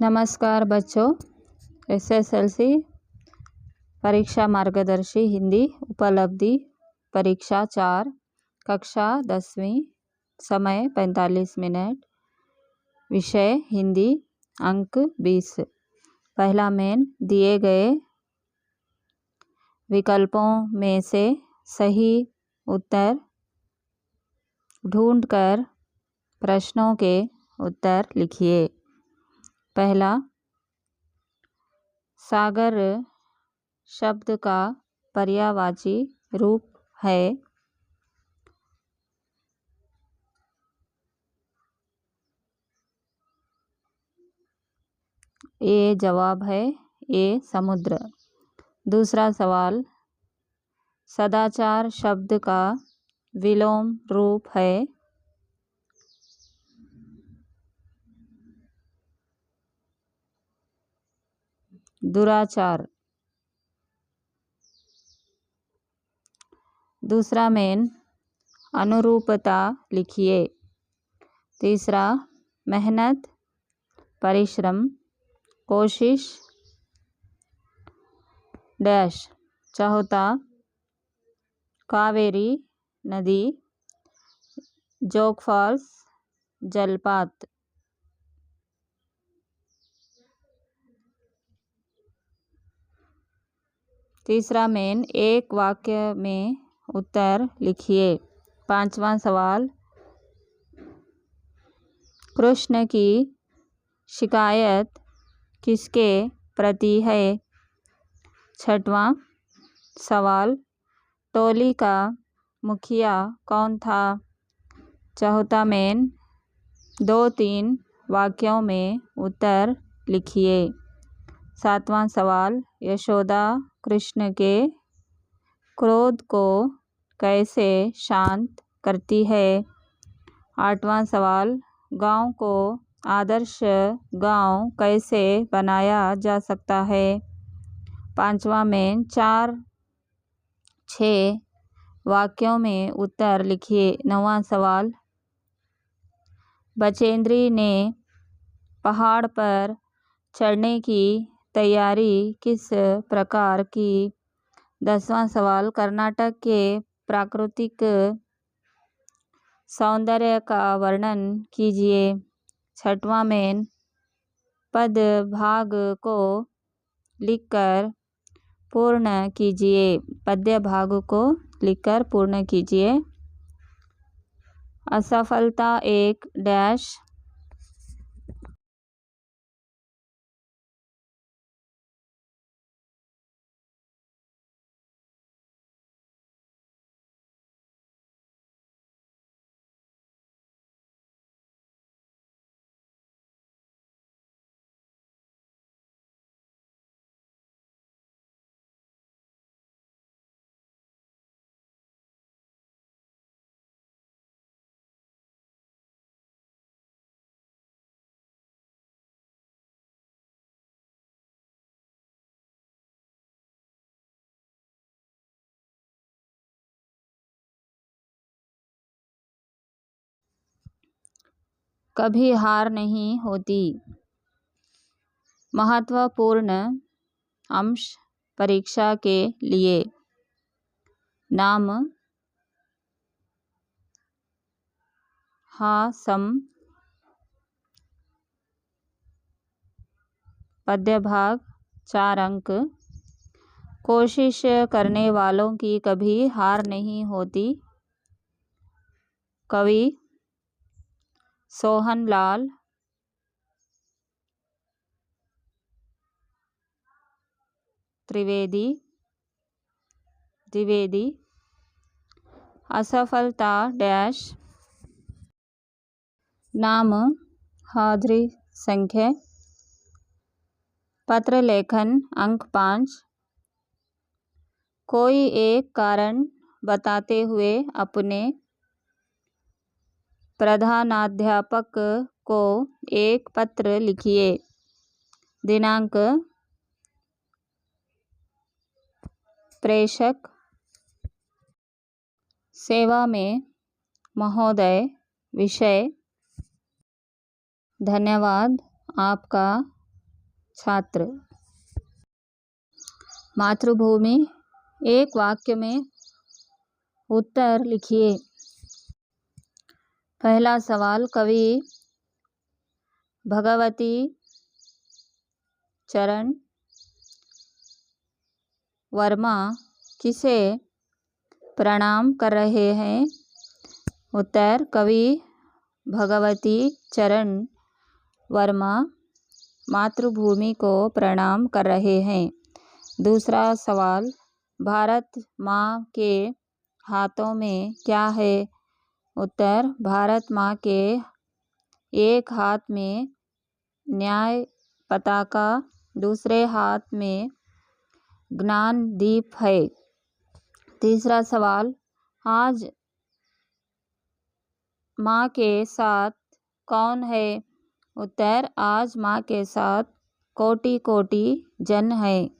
नमस्कार बच्चों, एसएसएलसी परीक्षा मार्गदर्शी हिंदी उपलब्धि परीक्षा 4 कक्षा 10वीं, समय 45 मिनट, विषय हिंदी, अंक 20। पहला मेन, दिए गए विकल्पों में से सही उत्तर ढूंढकर प्रश्नों के उत्तर लिखिए। पहला, सागर शब्द का पर्यायवाची रूप है। ए जवाब है ए समुद्र। दूसरा सवाल, सदाचार शब्द का विलोम रूप है। दुराचार। दूसरा मेन, अनुरूपता लिखिए। तीसरा, मेहनत, परिश्रम, कोशिश डैश। चौथा, कावेरी नदी, जोग फॉल्स, जलपात। तीसरा मेन, एक वाक्य में उत्तर लिखिए। पांचवा सवाल, कृष्ण की शिकायत किसके प्रति है। छठवां सवाल, टोली का मुखिया कौन था। चौथा मेन, 2-3 वाक्यों में उत्तर लिखिए। सातवां सवाल, यशोदा कृष्ण के क्रोध को कैसे शांत करती है। आठवां सवाल, गांव को आदर्श गांव कैसे बनाया जा सकता है। पांचवा मेन, 4-6 वाक्यों में उत्तर लिखिए। नौवां सवाल, बचेंद्री ने पहाड़ पर चढ़ने की तैयारी किस प्रकार की। 10वां सवाल, कर्नाटक के प्राकृतिक सौंदर्य का वर्णन कीजिए। 6वां मेन, पद भाग को लिखकर पूर्ण कीजिए। पद्य भाग को लिखकर पूर्ण कीजिए। असफलता एक डैश। कभी हार नहीं होती। महत्वपूर्ण अंश परीक्षा के लिए। नाम, हा सम, पद्य भाग 4 अंक। कोशिश करने वालों की कभी हार नहीं होती। कवि सोहनलाल द्विवेदी। असफलता डैश। नाम, हाजिरी संख्या। पत्र लेखन अंक 5। कोई एक कारण बताते हुए अपने प्रधानाध्यापक को एक पत्र लिखिए। दिनांक, प्रेषक, सेवा में महोदय, विषय, धन्यवाद, आपका छात्र। मातृभूमि, एक वाक्य में उत्तर लिखिए। पहला सवाल, कवि भगवती चरण वर्मा किसे प्रणाम कर रहे हैं? उत्तर, कवि भगवती चरण वर्मा मातृभूमि को प्रणाम कर रहे हैं। दूसरा सवाल, भारत माँ के हाथों में क्या है? उत्तर, भारत माँ के एक हाथ में न्याय पताका, दूसरे हाथ में ज्ञान दीप है। तीसरा सवाल, आज माँ के साथ कौन है? उत्तर, आज माँ के साथ कोटि कोटि जन है।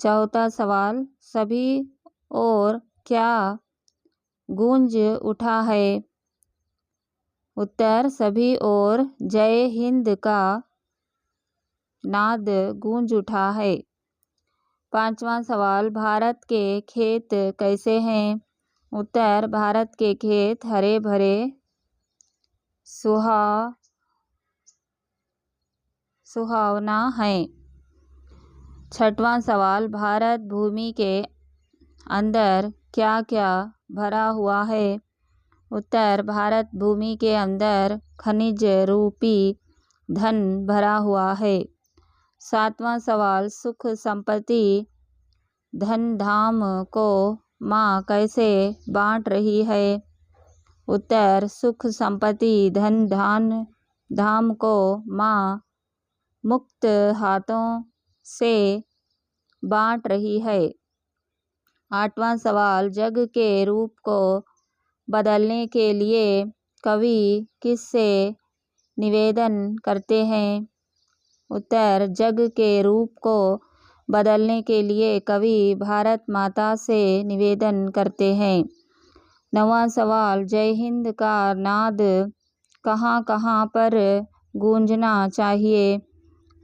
चौथा सवाल, सभी और क्या गूंज उठा है? उत्तर, सभी और जय हिंद का नाद गूंज उठा है। पांचवा सवाल, भारत के खेत कैसे हैं? उत्तर, भारत के खेत हरे भरे सुहावना है। छठवां सवाल, भारत भूमि के अंदर क्या क्या भरा हुआ है? उत्तर, भारत भूमि के अंदर खनिज रूपी धन भरा हुआ है। सातवां सवाल, सुख संपत्ति धन धाम को माँ कैसे बांट रही है? उत्तर, सुख संपत्ति धन धाम को माँ मुक्त हाथों से बांट रही है। आठवां सवाल, जग के रूप को बदलने के लिए कवि किससे निवेदन करते हैं? उत्तर, जग के रूप को बदलने के लिए कवि भारत माता से निवेदन करते हैं। नौवां सवाल, जय हिंद का नाद कहाँ कहाँ पर गूंजना चाहिए?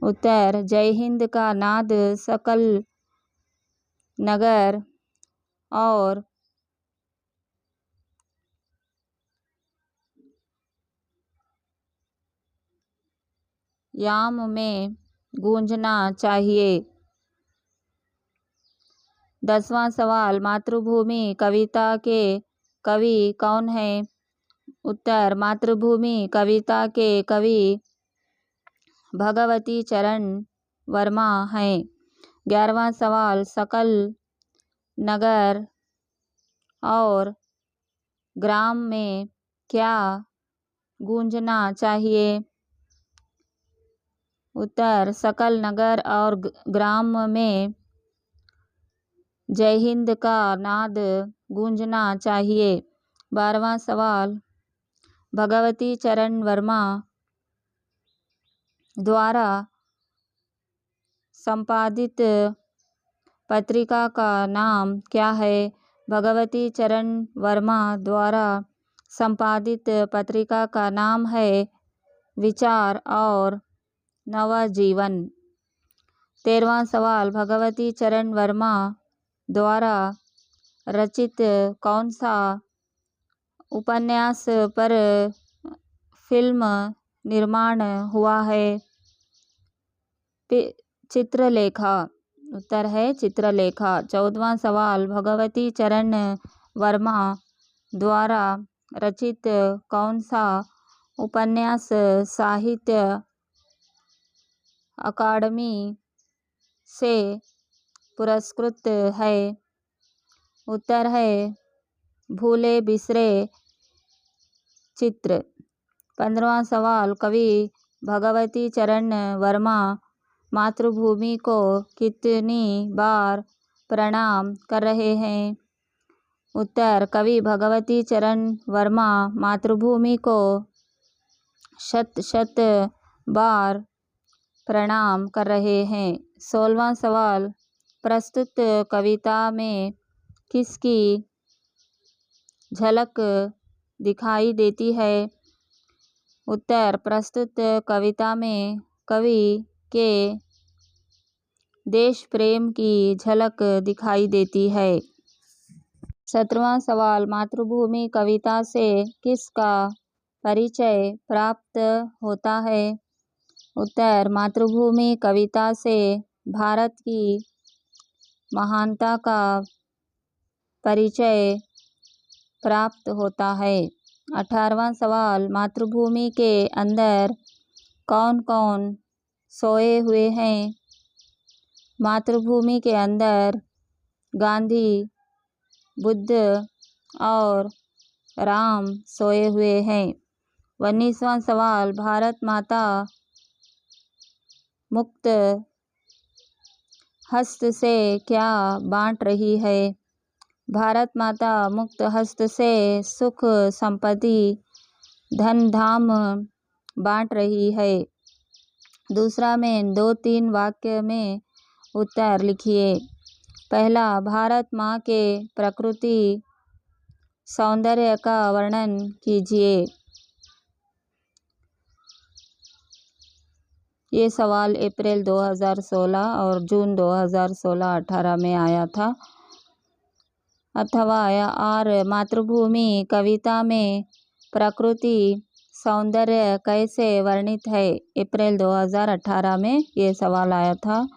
उत्तर, जय हिंद का नाद सकल नगर और याम में गूंजना चाहिए। 10वां सवाल, मातृभूमि कविता के कवि कौन है? उत्तर, मातृभूमि कविता के कवि भगवती चरण वर्मा हैं। 11वां सवाल, सकल नगर और ग्राम में क्या गूंजना चाहिए? उत्तर, सकल नगर और ग्राम में जय हिंद का नाद गूंजना चाहिए। 12वां सवाल, भगवती चरण वर्मा द्वारा संपादित पत्रिका का नाम क्या है? भगवती चरण वर्मा द्वारा संपादित पत्रिका का नाम है विचार और नवजीवन। 13वां सवाल, भगवती चरण वर्मा द्वारा रचित कौन सा उपन्यास पर फिल्म निर्माण हुआ है? चित्रलेखा। उत्तर है चित्रलेखा। 14वां सवाल, भगवती चरण वर्मा द्वारा रचित कौन सा उपन्यास साहित्य अकादमी से पुरस्कृत है? उत्तर है भूले बिसरे चित्र। 15वां सवाल, कवि भगवती चरण वर्मा मातृभूमि को कितनी बार प्रणाम कर रहे हैं? उत्तर, कवि भगवती चरण वर्मा मातृभूमि को शत बार प्रणाम कर रहे हैं। 16वां सवाल, प्रस्तुत कविता में किसकी झलक दिखाई देती है? उत्तर, प्रस्तुत कविता में कवि के देश प्रेम की झलक दिखाई देती है। 17वां सवाल, मातृभूमि कविता से किसका परिचय प्राप्त होता है? उत्तर, मातृभूमि कविता से भारत की महानता का परिचय प्राप्त होता है। 18वां सवाल, मातृभूमि के अंदर कौन कौन सोए हुए हैं? मातृभूमि के अंदर गांधी, बुद्ध और राम सोए हुए हैं। 19वां सवाल, भारत माता मुक्त हस्त से क्या बांट रही है? भारत माता मुक्त हस्त से सुख, संपत्ति, धन धाम बांट रही है। दूसरा में 2-3 वाक्य में उत्तर लिखिए। पहला, भारत माँ के प्रकृति सौंदर्य का वर्णन कीजिए। ये सवाल अप्रैल 2016 और जून 2016-18 में आया था। अथवा और मातृभूमि कविता में प्रकृति सौंदर्य कैसे वर्णित है? अप्रैल 2018 में ये सवाल आया था।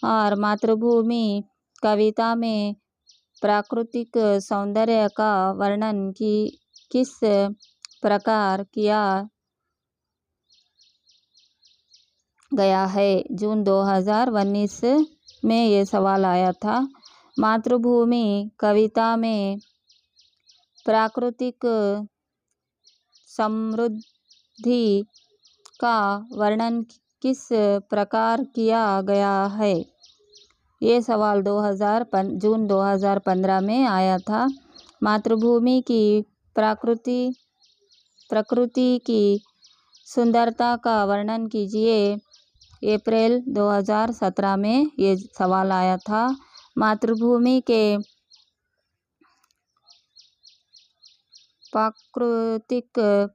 और मातृभूमि कविता में प्राकृतिक सौंदर्य का वर्णन किस प्रकार किया गया है? जून 2019 में ये सवाल आया था। मातृभूमि कविता में प्राकृतिक समृद्धि का वर्णन किस प्रकार किया गया है? ये सवाल जून 2015 में आया था। मातृभूमि की प्रकृति की सुंदरता का वर्णन कीजिए। अप्रैल 2017 में ये सवाल आया था। मातृभूमि के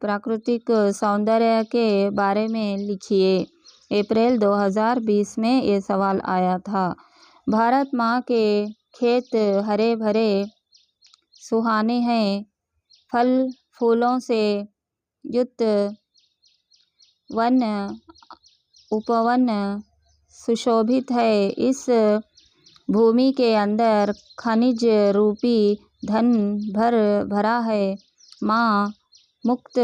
प्राकृतिक सौंदर्य के बारे में लिखिए। अप्रैल 2020 में ये सवाल आया था। भारत माँ के खेत हरे भरे सुहाने हैं, फल फूलों से युक्त वन उपवन सुशोभित है। इस भूमि के अंदर खनिज रूपी धन भरा है। माँ मुक्त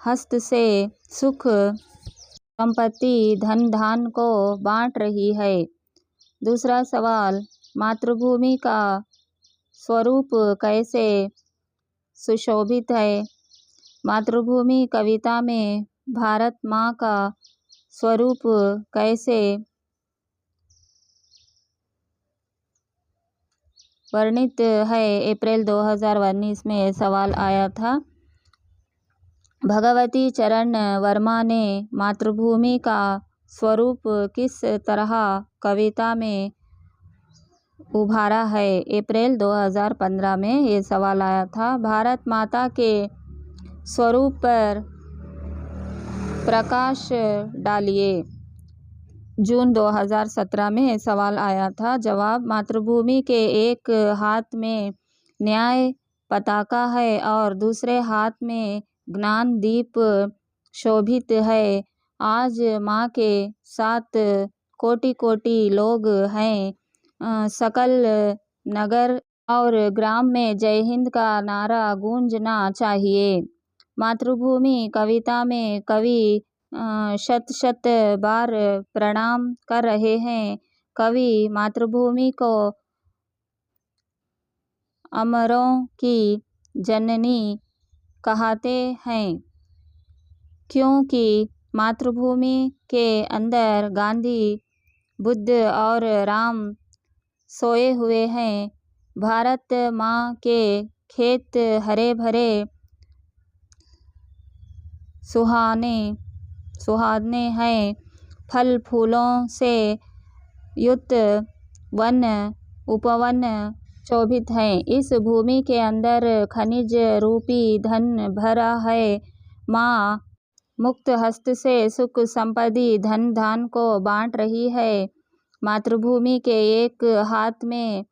हस्त से सुख, संपत्ति, धन धान को बांट रही है। दूसरा सवाल, मातृभूमि का स्वरूप कैसे सुशोभित है? मातृभूमि कविता में भारत माँ का स्वरूप कैसे वर्णित है? अप्रैल 2019 में सवाल आया था। भगवती चरण वर्मा ने मातृभूमि का स्वरूप किस तरह कविता में उभारा है? अप्रैल 2015 में ये सवाल आया था। भारत माता के स्वरूप पर प्रकाश डालिए। जून 2017 में सवाल आया था। जवाब, मातृभूमि के एक हाथ में न्याय पताका है और दूसरे हाथ में ज्ञान दीप शोभित है। आज माँ के साथ कोटि कोटि लोग हैं। सकल नगर और ग्राम में जय हिंद का नारा गूंजना चाहिए। मातृभूमि कविता में कवि शत शत बार प्रणाम कर रहे हैं। कवि मातृभूमि को अमरों की जननी कहते हैं, क्योंकि मातृभूमि के अंदर गांधी, बुद्ध और राम सोए हुए हैं। भारत माँ के खेत हरे भरे सुहाने हैं, फल फूलों से युक्त वन उपवन शोभित हैं। इस भूमि के अंदर खनिज रूपी धन भरा है। माँ मुक्त हस्त से सुख संपत्ति धन धान को बांट रही है। मातृभूमि के एक हाथ में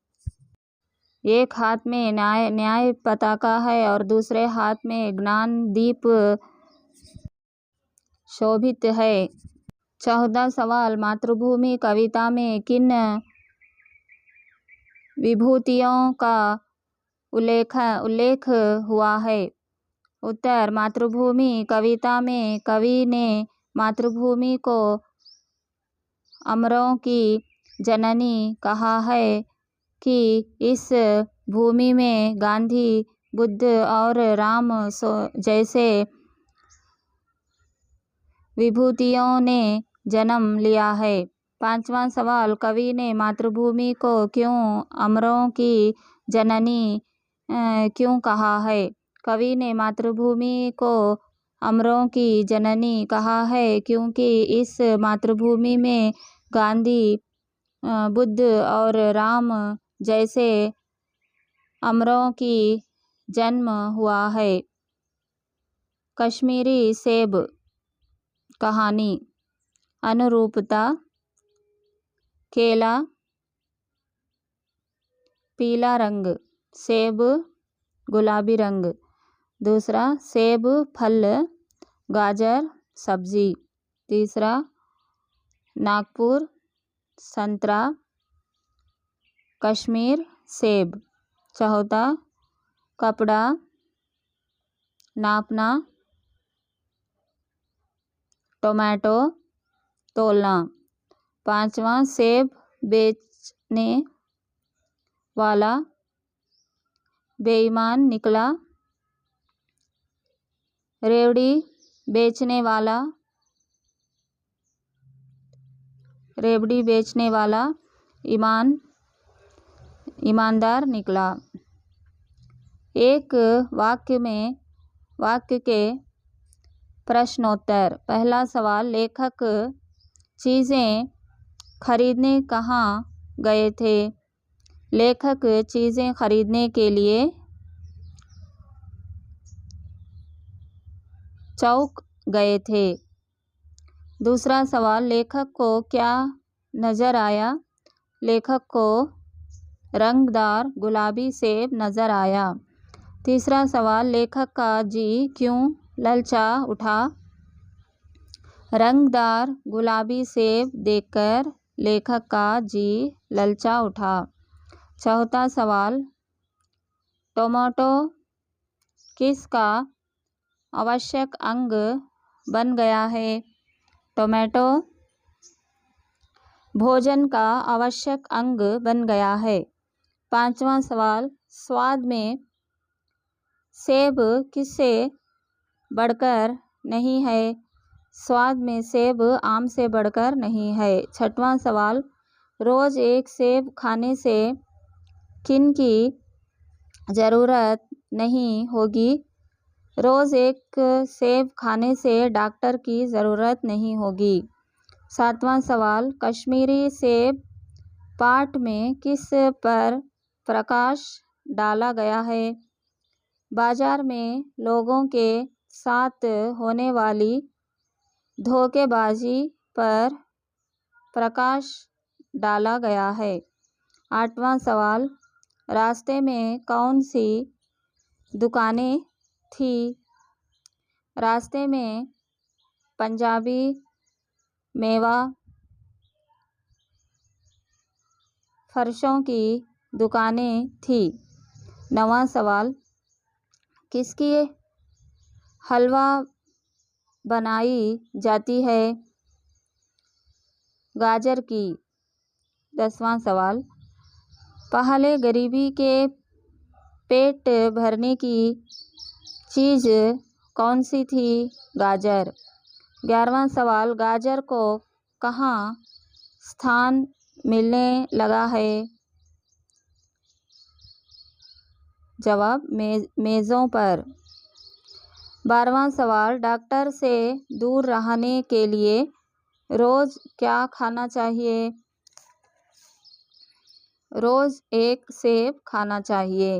न्याय पताका है और दूसरे हाथ में ज्ञान दीप शोभित है। 14 सवाल, मातृभूमि कविता में किन विभूतियों का उल्लेख हुआ है? उत्तर, मातृभूमि कविता में कवि ने मातृभूमि को अमरों की जननी कहा है कि इस भूमि में गांधी, बुद्ध और राम जैसे विभूतियों ने जन्म लिया है। 5वां सवाल, कवि ने मातृभूमि को क्यों अमरों की जननी क्यों कहा है? कवि ने मातृभूमि को अमरों की जननी कहा है क्योंकि इस मातृभूमि में गांधी, बुद्ध और राम जैसे अमरों की जन्म हुआ है। कश्मीरी सेब कहानी। अनुरूपता, केला पीला रंग, सेब गुलाबी रंग। दूसरा, सेब फल, गाजर सब्जी। तीसरा, नागपुर संतरा, कश्मीर सेब। चौथा, कपड़ा नापना, टोमेटो तोलना। 5वां, सेब बेचने वाला बेईमान निकला, रेवड़ी बेचने वाला ईमानदार निकला। एक वाक्य के प्रश्नोत्तर। पहला सवाल, लेखक चीज़ें खरीदने कहाँ गए थे? लेखक चीज़ें खरीदने के लिए चौक गए थे। दूसरा सवाल, लेखक को क्या नज़र आया? लेखक को रंगदार गुलाबी सेब नज़र आया। तीसरा सवाल, लेखक का जी क्यों ललचा उठा? रंगदार गुलाबी सेब देखकर लेखक का जी ललचा उठा। चौथा सवाल, टोमेटो किसका आवश्यक अंग बन गया है? टोमेटो भोजन का आवश्यक अंग बन गया है। 5वां सवाल, स्वाद में सेब किससे बढ़कर नहीं है? स्वाद में सेब आम से बढ़कर नहीं है। 6वां सवाल, रोज़ एक सेब खाने से किन की ज़रूरत नहीं होगी? रोज़ एक सेब खाने से डॉक्टर की ज़रूरत नहीं होगी। 7वां सवाल, कश्मीरी सेब पाठ में किस पर प्रकाश डाला गया है? बाजार में लोगों के साथ होने वाली धोखेबाजी पर प्रकाश डाला गया है। 8वां सवाल, रास्ते में कौन सी दुकानें थी? रास्ते में पंजाबी मेवा फर्शों की दुकानें थी। 9वां सवाल, किसकी हलवा बनाई जाती है? गाजर की। 10वां सवाल, पहले गरीबी के पेट भरने की चीज़ कौन सी थी? गाजर। 11वां सवाल, गाजर को कहाँ स्थान मिलने लगा है? जवाब, मेज़ों पर। 12वां सवाल, डॉक्टर से दूर रहने के लिए रोज़ क्या खाना चाहिए? रोज़ एक सेब खाना चाहिए।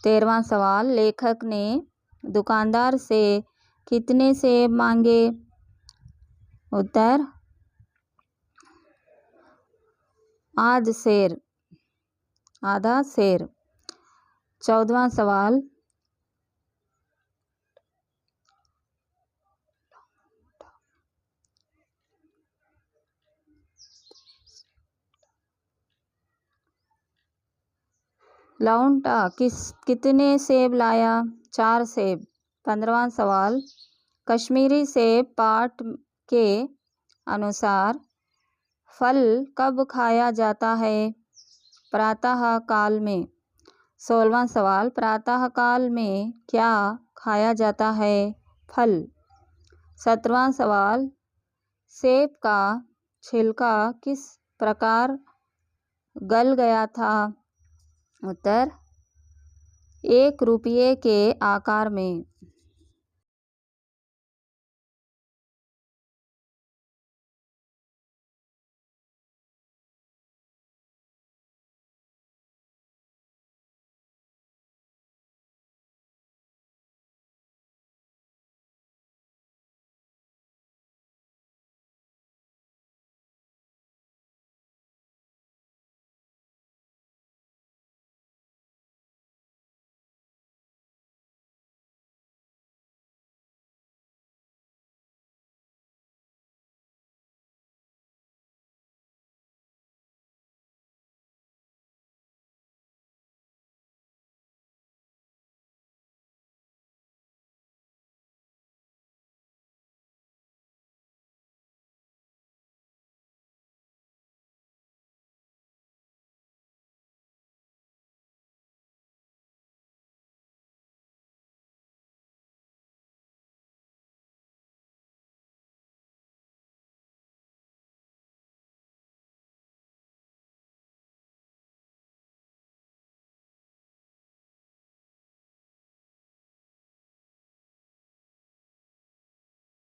13वां सवाल, लेखक ने दुकानदार से कितने सेब मांगे? उत्तर आधा सेर। 14वां सवाल, लौंडा कितने सेब लाया? 4 सेब। 15वां सवाल, कश्मीरी सेब पाठ के अनुसार फल कब खाया जाता है? प्रातः काल में। 16वां सवाल, प्रातः काल में क्या खाया जाता है? फल। 17वां सवाल, सेब का छिलका किस प्रकार गल गया था? उत्तर 1 रुपये के आकार में।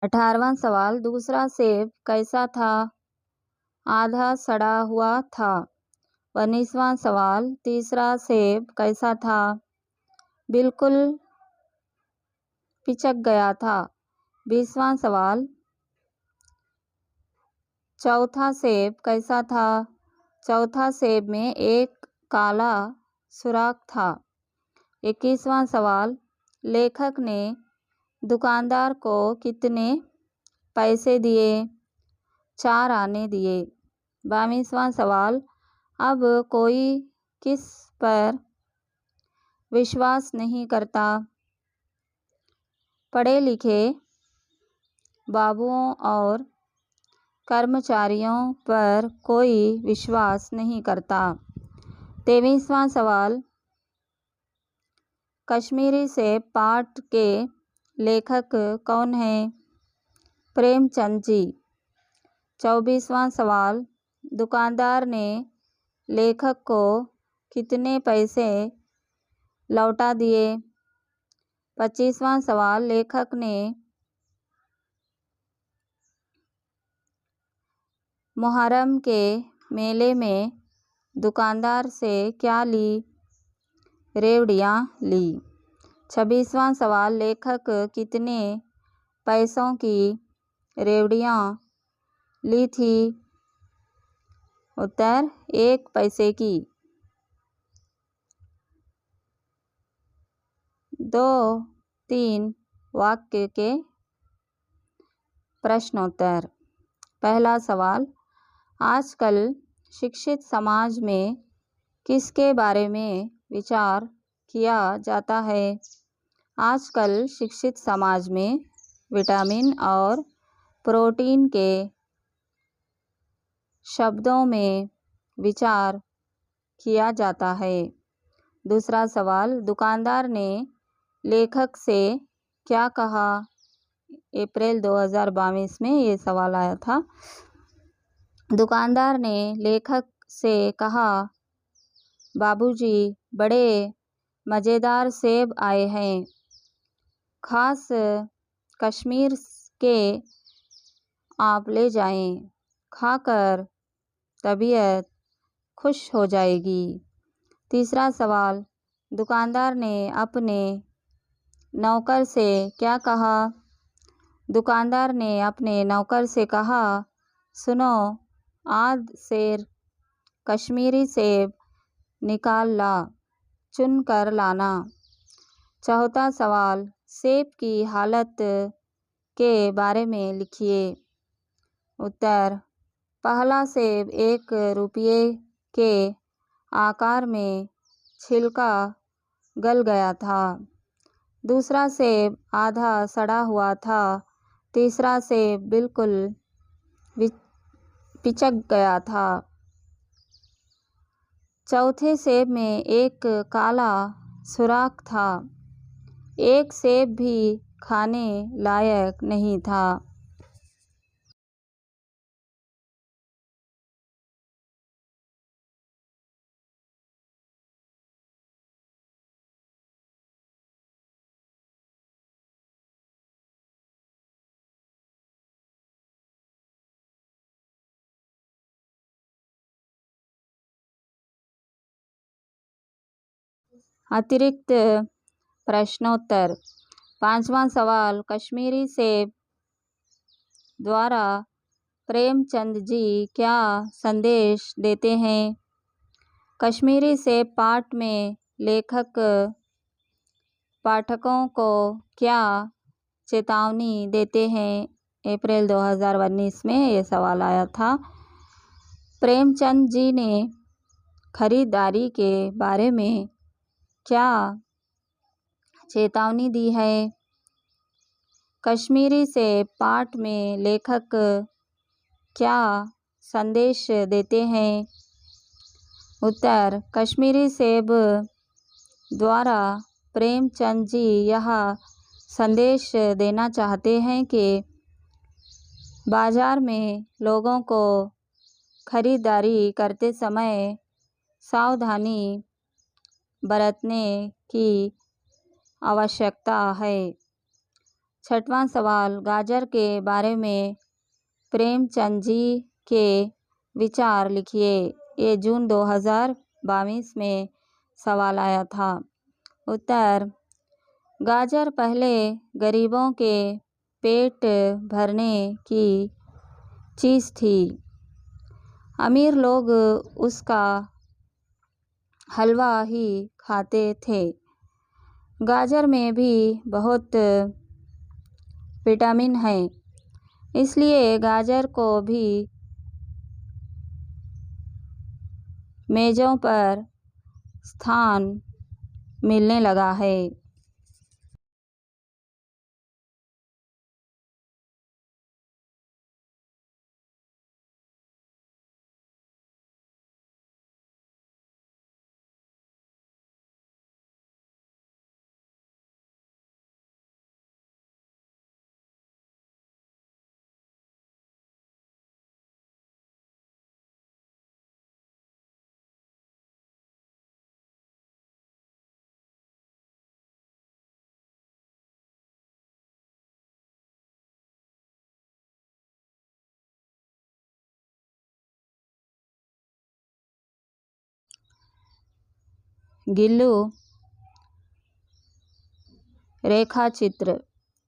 18वां सवाल, दूसरा सेब कैसा था? आधा सड़ा हुआ था। 19वां सवाल, तीसरा सेब कैसा था? बिल्कुल पिचक गया था। 20वां सवाल, चौथा सेब कैसा था? चौथा सेब में एक काला सुराख था। 21वां सवाल, लेखक ने दुकानदार को कितने पैसे दिए? 4 आने दिए। 22वां सवाल, अब कोई किस पर विश्वास नहीं करता? पढ़े लिखे बाबुओं और कर्मचारियों पर कोई विश्वास नहीं करता। 23वां सवाल, कश्मीरी सेब पाठ के लेखक कौन हैं? प्रेमचंद जी। 24वां सवाल, दुकानदार ने लेखक को कितने पैसे लौटा दिए? 25वां सवाल, लेखक ने मुहर्रम के मेले में दुकानदार से क्या ली? रेवड़ियाँ ली। 26वां सवाल, लेखक कितने पैसों की रेवड़ियाँ ली थी? उत्तर 1 पैसे की। 2-3 वाक्य के प्रश्नोत्तर। पहला सवाल, आजकल शिक्षित समाज में किसके बारे में विचार किया जाता है? आजकल शिक्षित समाज में विटामिन और प्रोटीन के शब्दों में विचार किया जाता है। दूसरा सवाल, दुकानदार ने लेखक से क्या कहा? अप्रैल 2022 में ये सवाल आया था। दुकानदार ने लेखक से कहा, बाबूजी, बड़े मज़ेदार सेब आए हैं, खास कश्मीर के, आप ले जाएं, खाकर तबीयत खुश हो जाएगी। तीसरा सवाल, दुकानदार ने अपने नौकर से क्या कहा? दुकानदार ने अपने नौकर से कहा, सुनो, आज सेर कश्मीरी सेब निकाल ला, चुन कर लाना। चौथा सवाल, सेब की हालत के बारे में लिखिए। उत्तर, पहला सेब 1 रुपये के आकार में छिलका गल गया था। दूसरा सेब आधा सड़ा हुआ था। तीसरा सेब बिल्कुल पिचक गया था। चौथे सेब में एक काला सुराख था। एक सेब भी खाने लायक नहीं था। अतिरिक्त प्रश्नोत्तर। 5वां सवाल, कश्मीरी सेब द्वारा प्रेमचंद जी क्या संदेश देते हैं? कश्मीरी सेब पाठ में लेखक पाठकों को क्या चेतावनी देते हैं? अप्रैल 2019 में ये सवाल आया था। प्रेमचंद जी ने खरीदारी के बारे में क्या चेतावनी दी है? कश्मीरी सेब पाठ में लेखक क्या संदेश देते हैं? उत्तर, कश्मीरी सेब द्वारा प्रेमचंद जी यह संदेश देना चाहते हैं कि बाजार में लोगों को खरीदारी करते समय सावधानी बरतने की आवश्यकता है। 6वां सवाल, गाजर के बारे में प्रेमचंद जी के विचार लिखिए। ये जून 2022 में सवाल आया था। उत्तर, गाजर पहले गरीबों के पेट भरने की चीज़ थी। अमीर लोग उसका हलवा ही खाते थे। गाजर में भी बहुत विटामिन है, इसलिए गाजर को भी मेज़ों पर स्थान मिलने लगा है। गिल्लू रेखा चित्र।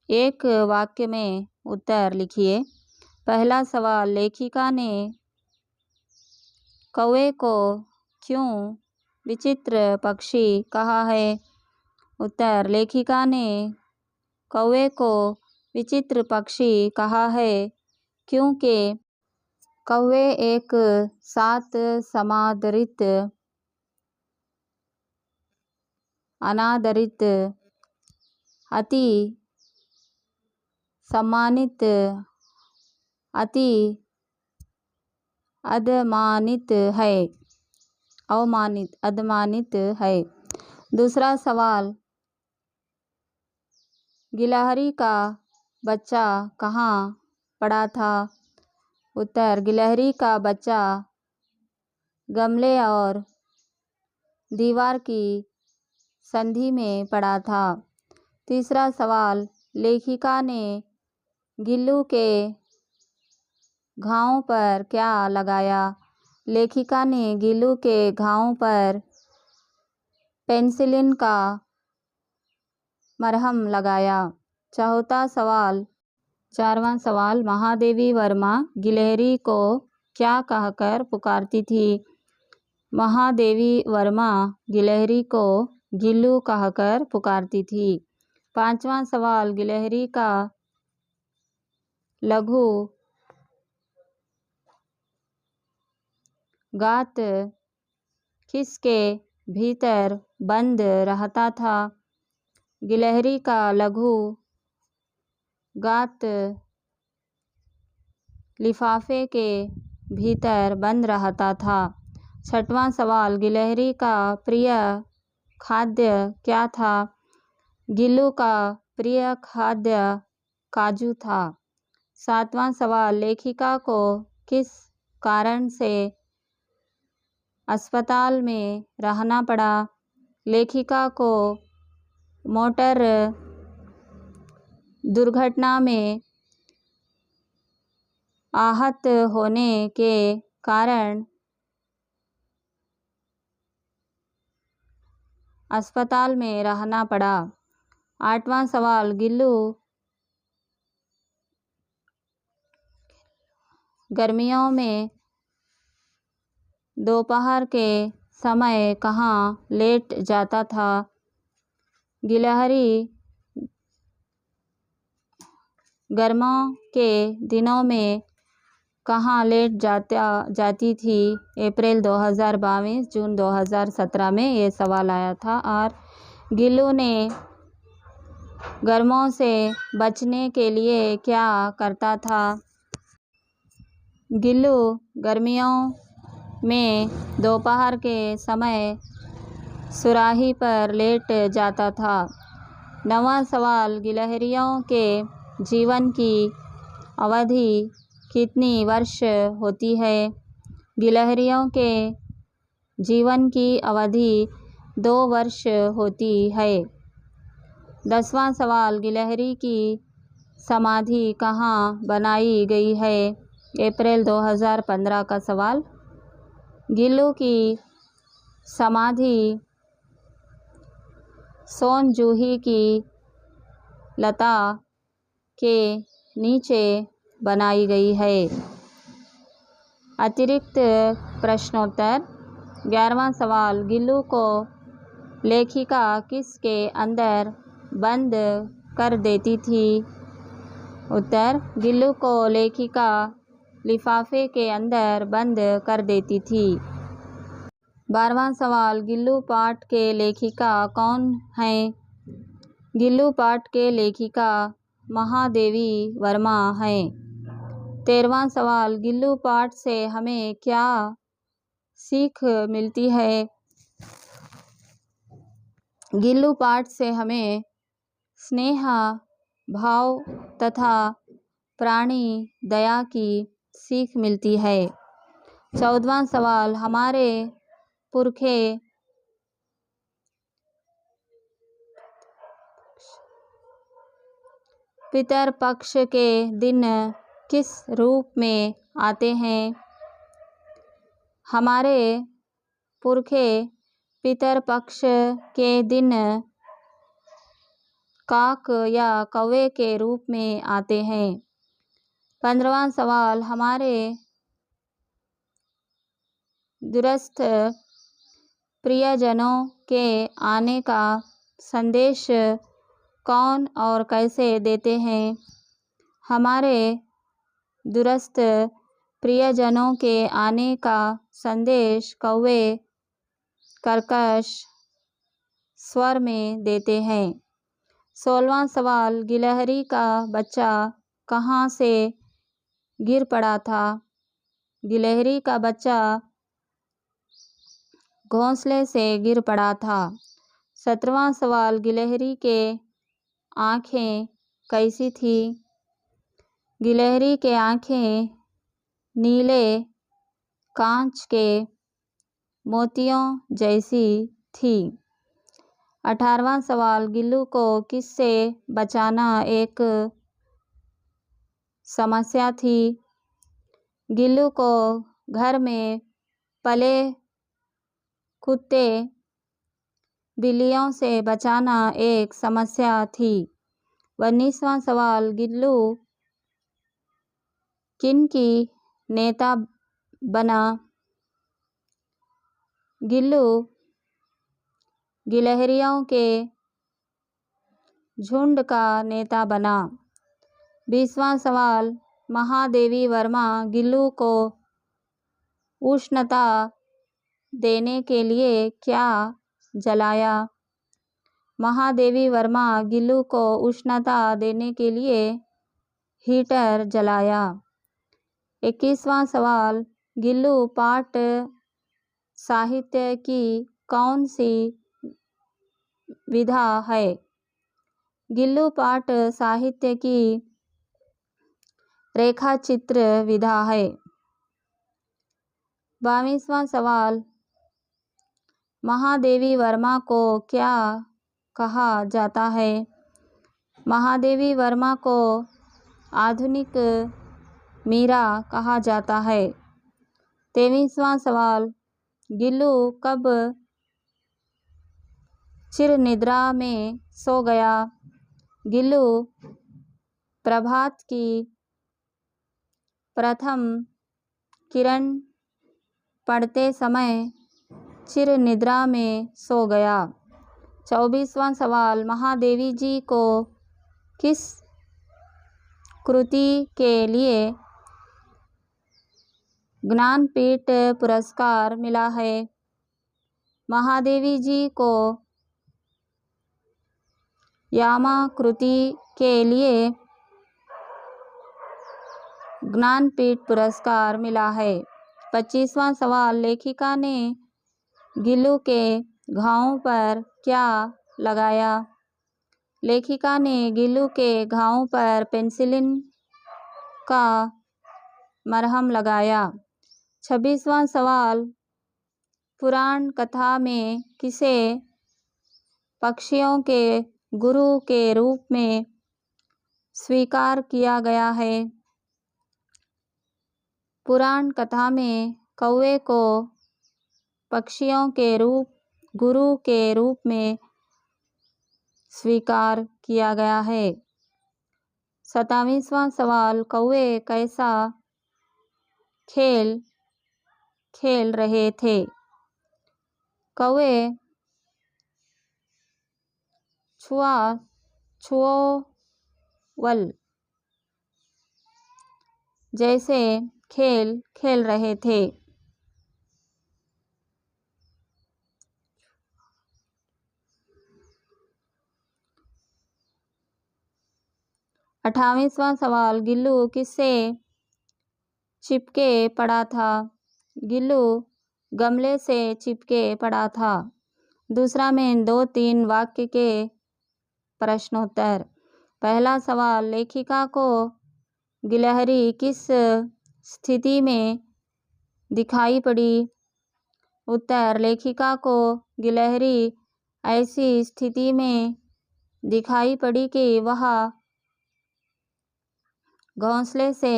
एक वाक्य में उत्तर लिखिए। पहला सवाल, लेखिका ने कौवे को क्यों विचित्र पक्षी कहा है? उत्तर, लेखिका ने कौवे को विचित्र पक्षी कहा है क्योंकि कौवे एक साथ समादरित, अनादरित, अति सम्मानित, अति अधमानित है, अधमानित है। दूसरा सवाल, गिलहरी का बच्चा कहाँ पड़ा था? उत्तर, गिलहरी का बच्चा गमले और दीवार की संधि में पड़ा था। तीसरा सवाल, लेखिका ने गिल्लू के घावों पर क्या लगाया? लेखिका ने गिल्लू के घावों पर पेनिसिलिन का मरहम लगाया। चौथा सवाल, 4वां सवाल, महादेवी वर्मा गिलहरी को क्या कहकर पुकारती थी? महादेवी वर्मा गिलहरी को गिल्लू कहकर पुकारती थी। 5वां सवाल, गिलहरी का लघु गात किसके भीतर बंद रहता था? गिलहरी का लघु गात लिफाफे के भीतर बंद रहता था। 6वां सवाल, गिलहरी का प्रिय खाद्य क्या था? गिल्लू का प्रिय खाद्य काजू था। 7वां सवाल, लेखिका को किस कारण से अस्पताल में रहना पड़ा? लेखिका को मोटर दुर्घटना में आहत होने के कारण अस्पताल में रहना पड़ा। 8वां सवाल, गिल्लू गर्मियों में दोपहर के समय कहाँ लेट जाता था? गिलहरी गर्मियों के दिनों में कहाँ लेट जाती थी? अप्रैल 2022, जून 2017 में ये सवाल आया था। और गिल्लू ने गर्मियों से बचने के लिए क्या करता था? गिल्लू गर्मियों में दोपहर के समय सुराही पर लेट जाता था। 9वां सवाल, गिलहरियों के जीवन की अवधि कितनी वर्ष होती है? गिलहरियों के जीवन की अवधि 2 वर्ष होती है। 10वां सवाल, गिलहरी की समाधि कहाँ बनाई गई है? अप्रैल 2015 का सवाल। गिल्लू की समाधि सोनजूही की लता के नीचे बनाई गई है। अतिरिक्त प्रश्नोत्तर। 11वां सवाल, गिल्लू को लेखिका किसके अंदर बंद कर देती थी? उत्तर, गिल्लू को लेखिका लिफाफे के अंदर बंद कर देती थी। 12वां सवाल, गिल्लू पाठ के लेखिका कौन हैं? गिल्लू पाठ के लेखिका महादेवी वर्मा हैं। 13वां सवाल, गिल्लू पाठ से हमें क्या सीख मिलती है? गिल्लू पाठ से हमें स्नेह भाव तथा प्राणी दया की सीख मिलती है। 14वां सवाल, हमारे पुरखे पितरपक्ष के दिन किस रूप में आते हैं? हमारे पुरखे पितरपक्ष के दिन काक या कौवे के रूप में आते हैं। 15वां सवाल, हमारे दूरस्थ प्रियजनों के आने का संदेश कौन और कैसे देते हैं? हमारे दूरस्थ प्रियजनों के आने का संदेश कौवे कर्कश स्वर में देते हैं। 16वां सवाल, गिलहरी का बच्चा कहाँ से गिर पड़ा था? गिलहरी का बच्चा घोंसले से गिर पड़ा था। 17वां सवाल, गिलहरी के आँखें कैसी थी? गिलहरी के आँखें नीले कांच के मोतियों जैसी थी। 18वां सवाल, गिल्लू को किससे बचाना एक समस्या थी? गिल्लू को घर में पले कुत्ते बिल्लियों से बचाना एक समस्या थी। 19वां सवाल, गिल्लू किनकी नेता बना? गिल्लू गिलहरियों के झुंड का नेता बना। 20वां सवाल, महादेवी वर्मा गिल्लू को उष्णता देने के लिए क्या जलाया? महादेवी वर्मा गिल्लू को उष्णता देने के लिए हीटर जलाया। 21वां सवाल, गिल्लू पाठ साहित्य की कौन सी विधा है? गिल्लू पाठ साहित्य की रेखाचित्र विधा है। 22वां सवाल, महादेवी वर्मा को क्या कहा जाता है? महादेवी वर्मा को आधुनिक मीरा कहा जाता है। 23वां सवाल, गिल्लू कब चिर निद्रा में सो गया? गिल्लू प्रभात की प्रथम किरण पड़ते समय चिर निद्रा में सो गया। 24वां सवाल, महादेवी जी को किस कृति के लिए ज्ञानपीठ पुरस्कार मिला है? महादेवी जी को यामा कृति के लिए ज्ञानपीठ पुरस्कार मिला है। 25वां सवाल, लेखिका ने गिल्लू के घावों पर क्या लगाया? लेखिका ने गिल्लू के घावों पर पेनिसिलिन का मरहम लगाया। 26वां सवाल, पुराण कथा में किसे पक्षियों के गुरु के रूप में स्वीकार किया गया है? पुराण कथा में कौवे को पक्षियों के गुरु के रूप में स्वीकार किया गया है। 27वां सवाल, कौवे कैसा खेल खेल रहे थे? कौवे छुओवल जैसे खेल खेल रहे थे। 28वां सवाल, गिल्लू किससे चिपके पड़ा था? गिल्लू गमले से चिपके पड़ा था। दूसरा में 2-3 वाक्य के प्रश्नोत्तर। पहला सवाल, लेखिका को गिलहरी किस स्थिति में दिखाई पड़ी? उत्तर, लेखिका को गिलहरी ऐसी स्थिति में दिखाई पड़ी कि वह घोंसले से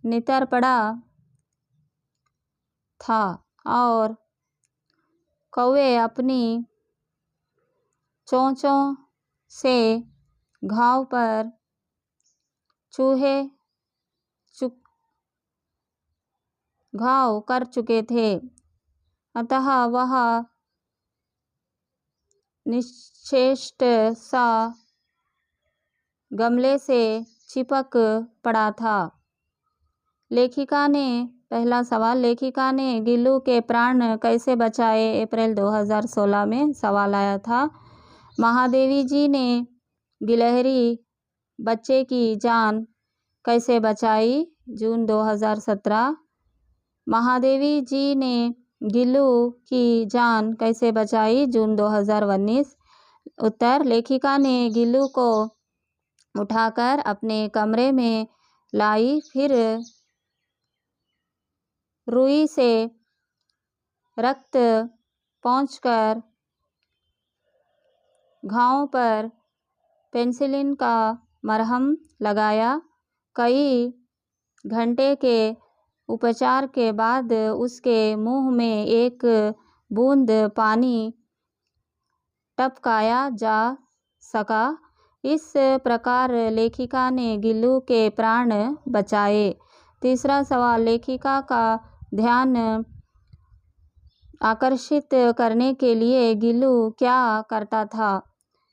नितर पड़ा था और कौवे अपनी चोंचों से घाव पर घाव कर चुके थे, अतः वह निश्चेष्ट सा गमले से चिपक पड़ा था। लेखिका ने पहला सवाल, लेखिका ने गिल्लू के प्राण कैसे बचाए? अप्रैल 2016 में सवाल आया था। महादेवी जी ने गिलहरी बच्चे की जान कैसे बचाई? जून 2017। महादेवी जी ने गिल्लू की जान कैसे बचाई? जून 2019। उत्तर, लेखिका ने गिल्लू को उठाकर अपने कमरे में लाई, फिर रुई से रक्त पोंछकर घावों पर पेनिसिलिन का मरहम लगाया। कई घंटे के उपचार के बाद उसके मुंह में एक बूंद पानी टपकाया जा सका। इस प्रकार लेखिका ने गिल्लू के प्राण बचाए। तीसरा सवाल, लेखिका का ध्यान आकर्षित करने के लिए गिल्लू क्या करता था?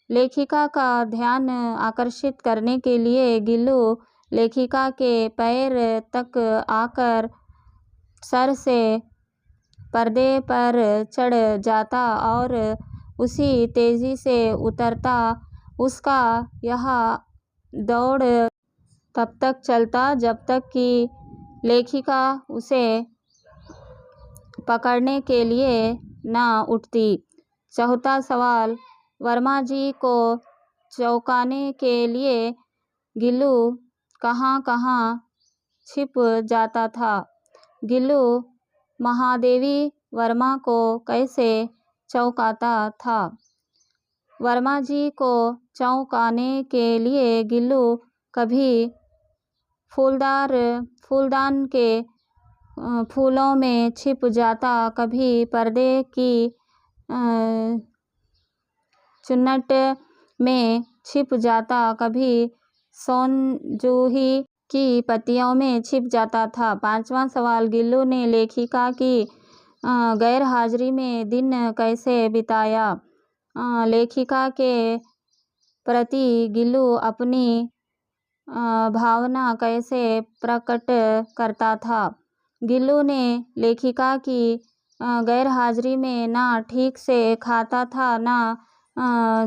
लेखिका का ध्यान आकर्षित करने के लिए गिल्लू लेखिका के पैर तक आकर सर से पर्दे पर चढ़ जाता और उसी तेजी से उतरता। उसका यह दौड़ तब तक चलता जब तक कि लेखिका उसे पकड़ने के लिए न उठती। चौथा सवाल, वर्मा जी को चौंकाने के लिए गिल्लू कहाँ कहाँ छिप जाता था? गिल्लू महादेवी वर्मा को कैसे चौंकाता था? वर्मा जी को चौंकाने के लिए गिल्लू कभी फूलदान के फूलों में छिप जाता, कभी पर्दे की चुन्नट में छिप जाता, कभी सोनजूही की पत्तियों में छिप जाता था। पांचवा सवाल, गिल्लू ने लेखिका की गैर हाजिरी में दिन कैसे बिताया? लेखिका के प्रति गिल्लू अपनी भावना कैसे प्रकट करता था? गिल्लू ने लेखिका की गैर हाजिरी में ना ठीक से खाता था, ना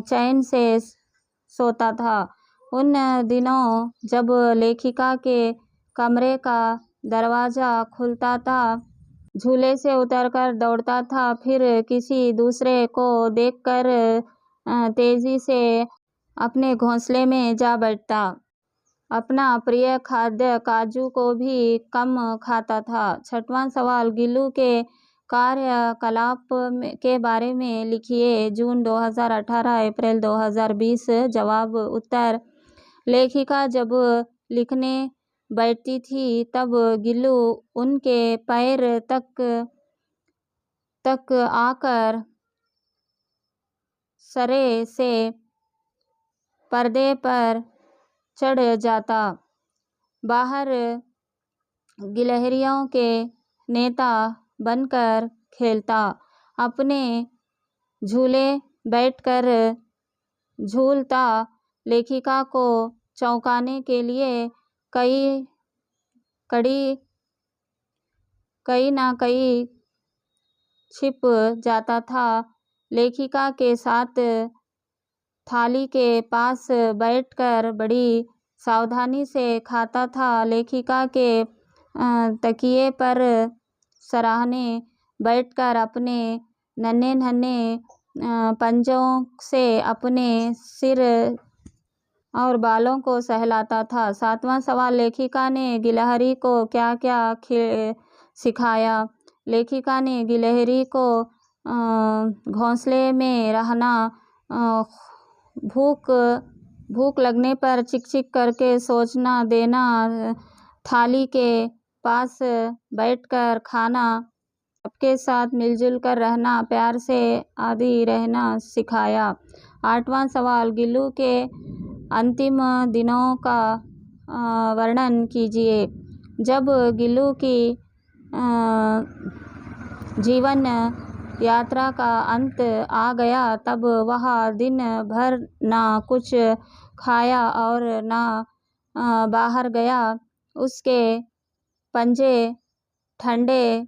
चैन से सोता था। उन दिनों जब लेखिका के कमरे का दरवाज़ा खुलता था, झूले से उतरकर दौड़ता था, फिर किसी दूसरे को देखकर तेजी से अपने घोंसले में जा बैठता। अपना प्रिय खाद्य काजू को भी कम खाता था। छठवां सवाल, गिल्लू के कार्यकलाप के बारे में लिखिए। जून 2018, अप्रैल 2020। जवाब उत्तर, लेखिका जब लिखने बैठती थी तब गिल्लू उनके पैर तक आकर सरे से पर्दे पर चढ़ जाता। बाहर गिलहरियों के नेता बनकर खेलता। अपने झूले बैठकर झूलता। लेखिका को चौंकाने के लिए कहीं ना कहीं छिप जाता था। लेखिका के साथ थाली के पास बैठकर बड़ी सावधानी से खाता था। लेखिका के तकिए पर सराहने बैठकर अपने नन्हे पंजों से अपने सिर और बालों को सहलाता था। सातवां सवाल, लेखिका ने गिलहरी को क्या क्या सिखाया? लेखिका ने गिलहरी को घोंसले में रहना, भूख लगने पर चिक चिक करके सोचना देना, थाली के पास बैठकर खाना, सबके साथ मिलजुल कर रहना, प्यार से आदि रहना सिखाया। आठवां सवाल, गिल्लू के अंतिम दिनों का वर्णन कीजिए। जब गिल्लू की जीवन यात्रा का अंत आ गया तब वह दिन भर ना कुछ खाया और ना बाहर गया। उसके पंजे ठंडे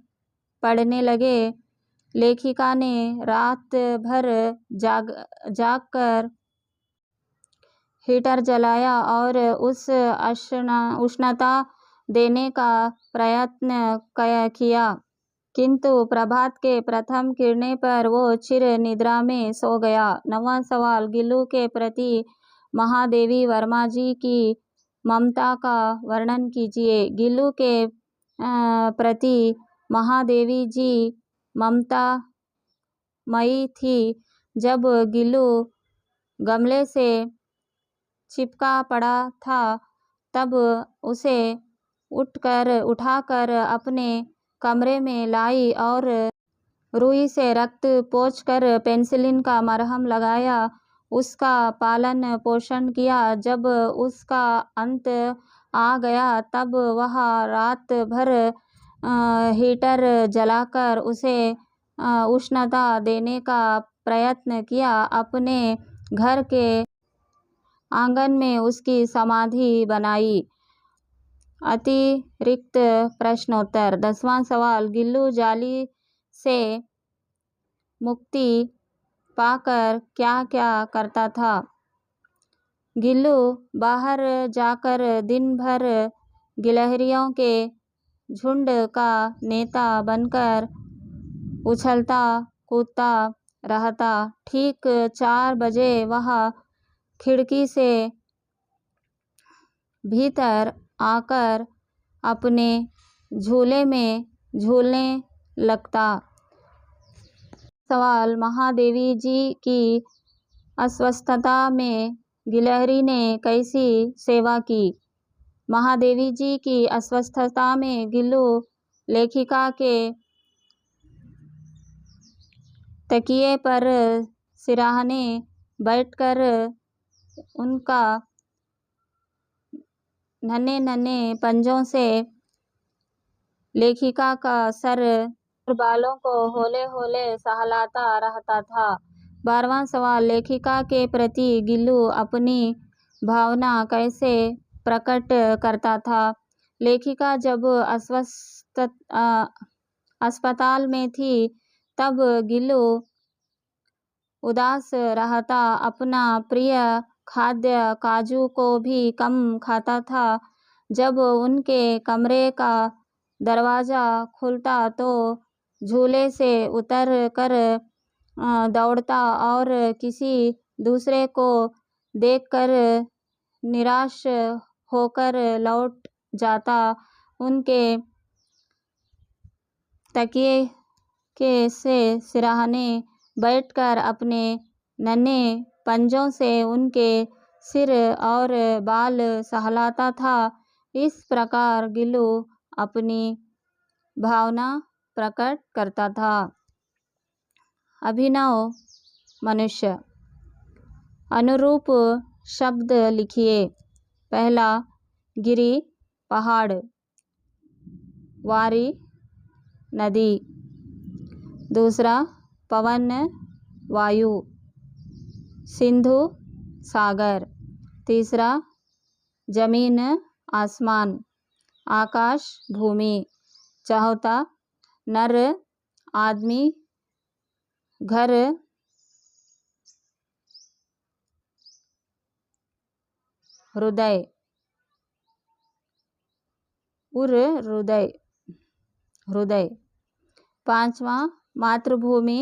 पड़ने लगे। लेखिका ने रात भर जागकर हीटर जलाया और उस उष्णता देने का प्रयत्न किया, किंतु प्रभात के प्रथम किरणें पर वो चिर निद्रा में सो गया। नौवां सवाल, गिल्लू के प्रति महादेवी वर्मा जी की ममता का वर्णन कीजिए। गिल्लू के प्रति महादेवी जी ममतामयी थी। जब गिल्लू गमले से चिपका पड़ा था तब उसे उठाकर अपने कमरे में लाई और रुई से रक्त पोंछकर पेनिसिलिन का मरहम लगाया। उसका पालन पोषण किया। जब उसका अंत आ गया तब वह रात भर हीटर जलाकर उसे उष्णता देने का प्रयत्न किया। अपने घर के आंगन में उसकी समाधि बनाई। अतिरिक्त प्रश्नोत्तर। 10वां सवाल, गिल्लू जाली से मुक्ति पाकर क्या क्या करता था? गिल्लू बाहर जाकर दिन भर गिलहरियों के झुंड का नेता बनकर उछलता कूदता रहता। ठीक 4 बजे वह खिड़की से भीतर आकर अपने झूले में झूलने लगता। सवाल, महादेवी जी की अस्वस्थता में गिलहरी ने कैसी सेवा की? महादेवी जी की अस्वस्थता में गिल्लू लेखिका के तकिए पर सिरहाने बैठकर उनका नन्हे नन्हे पंजों से लेखिका का सर और बालों को हौले हौले सहलाता रहता था। 12वां सवाल, लेखिका के प्रति गिल्लू अपनी भावना कैसे प्रकट करता था? लेखिका जब अस्पताल में थी तब गिल्लू उदास रहता। अपना प्रिय खाद्य काजू को भी कम खाता था। जब उनके कमरे का दरवाज़ा खुलता तो झूले से उतर कर दौड़ता और किसी दूसरे को देखकर निराश होकर लौट जाता। उनके तकिए के से सिरहाने बैठकर अपने नन्हे पंजों से उनके सिर और बाल सहलाता था। इस प्रकार गिल्लू अपनी भावना प्रकट करता था। अभिनव मनुष्य। अनुरूप शब्द लिखिए। पहला, गिरी पहाड़, वारी नदी। दूसरा, पवन वायु, सिंधु सागर। तीसरा, जमीन आसमान, आकाश भूमि। चौथा, नर आदमी, घर, हृदय, हृदय। 5वां, मातृभूमि,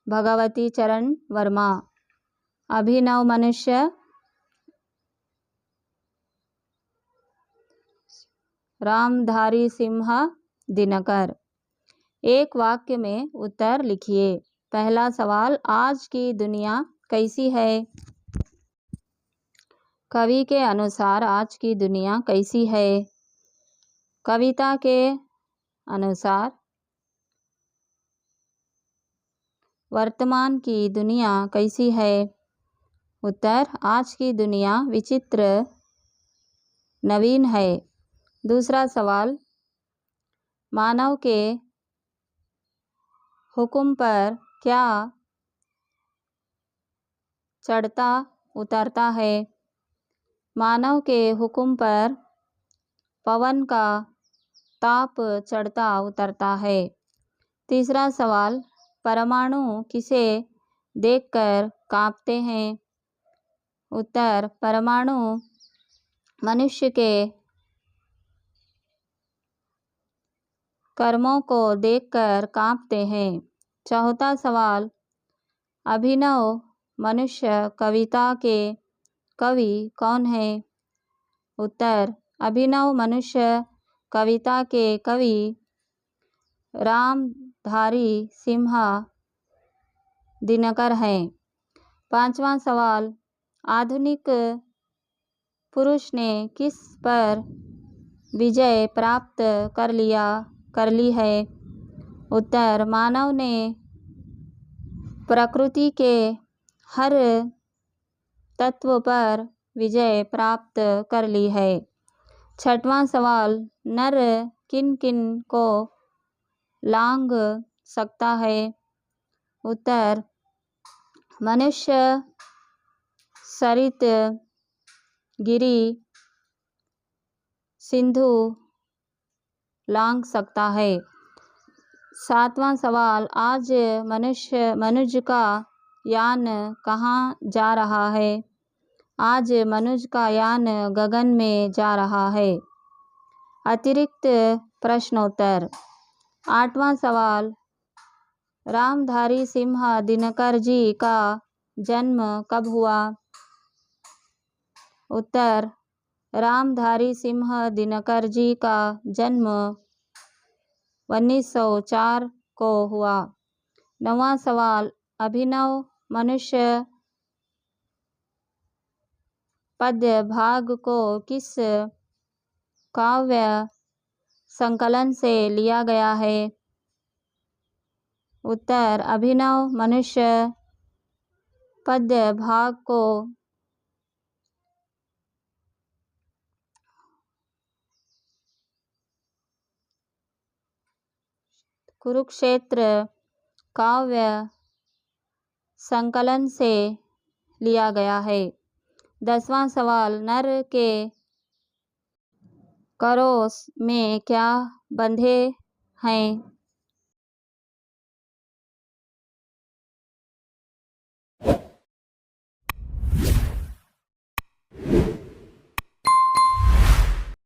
भगवती चरण वर्मा। अभिनव मनुष्य, रामधारी सिंह दिनकर। एक वाक्य में उत्तर लिखिए। पहला सवाल, आज की दुनिया कैसी है? कवि के अनुसार आज की दुनिया कैसी है? कविता के अनुसार वर्तमान की दुनिया कैसी है? उत्तर, आज की दुनिया विचित्र नवीन है। दूसरा सवाल, मानव के हुक्म पर क्या चढ़ता उतरता है? मानव के हुक्म पर पवन का ताप चढ़ता उतरता है। तीसरा सवाल, परमाणु किसे देखकर कांपते हैं? उत्तर, परमाणु मनुष्य के कर्मों को देखकर कांपते हैं। चौथा सवाल, अभिनव मनुष्य कविता के कवि कौन है? उत्तर, अभिनव मनुष्य कविता के कवि रामधारी सिंह दिनकर हैं। 5वां सवाल, आधुनिक पुरुष ने किस पर विजय प्राप्त कर ली है? उत्तर, मानव ने प्रकृति के हर तत्व पर विजय प्राप्त कर ली है। छठवां सवाल, नर किन किन को लांघ सकता है? उत्तर, मनुष्य, सरित, गिरि, सिंधु लांघ सकता है। सातवां सवाल, आज मनुष्य का यान कहाँ जा रहा है? आज मनुष्य का यान गगन में जा रहा है। अतिरिक्त प्रश्नोत्तर। आठवां सवाल, रामधारी सिंह दिनकर जी का जन्म कब हुआ? उत्तर, रामधारी सिंह दिनकर जी का जन्म 1904 को हुआ। नौवां सवाल, अभिनव मनुष्य पद्य भाग को किस काव्य संकलन से लिया गया है? उत्तर, अभिनव मनुष्य पद्य भाग को कुरुक्षेत्र काव्य संकलन से लिया गया है। 10वां सवाल, नर के करों में क्या बंधे हैं?